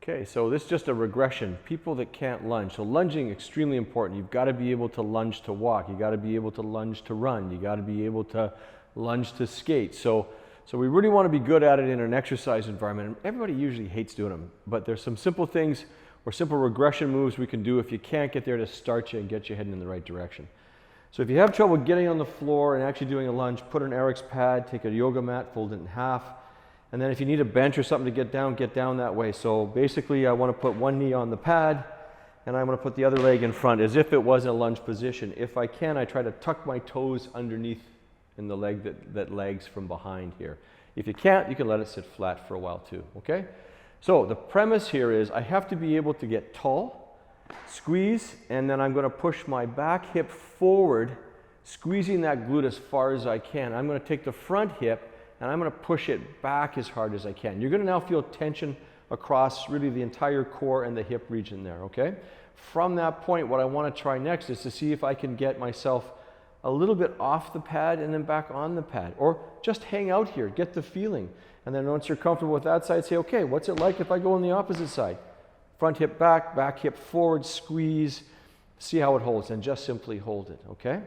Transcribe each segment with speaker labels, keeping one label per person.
Speaker 1: Okay, so this is just a regression. People that can't lunge. So lunging, extremely important. You've got to be able to lunge to walk. You've got to be able to lunge to run. You've got to be able to lunge to skate. So we really want to be good at it in an exercise environment. Everybody usually hates doing them, but there's some simple things or simple regression moves we can do if you can't get there to start you and get you heading in the right direction. So if you have trouble getting on the floor and actually doing a lunge, put an Eric's pad, take a yoga mat, fold it in half. And then if you need a bench or something to get down that way. So basically I want to put one knee on the pad and I'm going to put the other leg in front as if it was in a lunge position. If I can, I try to tuck my toes underneath in the leg that lags from behind here. If you can't, you can let it sit flat for a while too, okay? So the premise here is I have to be able to get tall, squeeze, and then I'm going to push my back hip forward, squeezing that glute as far as I can. I'm going to take the front hip and I'm going to push it back as hard as I can. You're going to now feel tension across really the entire core and the hip region there, okay? From that point, what I want to try next is to see if I can get myself a little bit off the pad and then back on the pad, or just hang out here, get the feeling. And then once you're comfortable with that side, say, okay, what's it like if I go on the opposite side? Front hip back, back hip forward, squeeze, see how it holds, and just simply hold it, okay?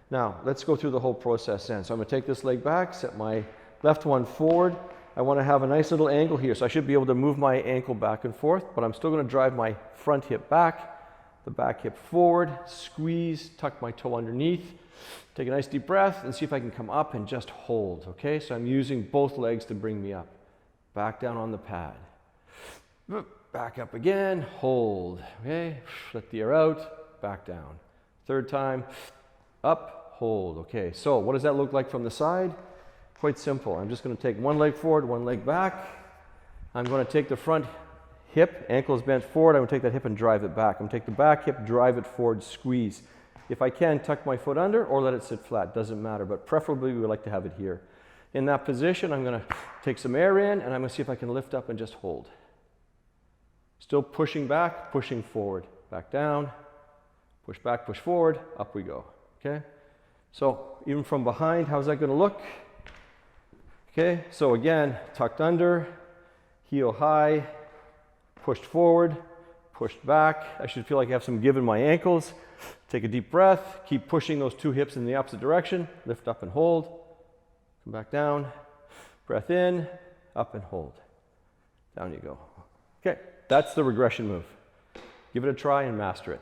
Speaker 1: Now, let's go through the whole process then. So I'm going to take this leg back, set my left one forward. I want to have a nice little angle here, so I should be able to move my ankle back and forth, but I'm still going to drive my front hip back, the back hip forward, squeeze, tuck my toe underneath, take a nice deep breath, and see if I can come up and just hold, okay? So I'm using both legs to bring me up. Back down on the pad. Back up again, hold, okay? Let the air out, back down. Third time, up, hold, okay? So what does that look like from the side? Quite simple. I'm just going to take one leg forward, one leg back. I'm going to take the front hip, ankle is bent forward. I'm going to take that hip and drive it back. I'm going to take the back hip, drive it forward, squeeze. If I can, tuck my foot under or let it sit flat, doesn't matter, but preferably we would like to have it here. In that position, I'm going to take some air in and I'm going to see if I can lift up and just hold. Still pushing back, pushing forward. Back down, push back, push forward, up we go, okay? So even from behind, how's that going to look? Okay, so again, tucked under, heel high, pushed forward, pushed back. I should feel like I have some give in my ankles. Take a deep breath, keep pushing those two hips in the opposite direction, lift up and hold, come back down, breath in, up and hold. Down you go. Okay, that's the regression move. Give it a try and master it.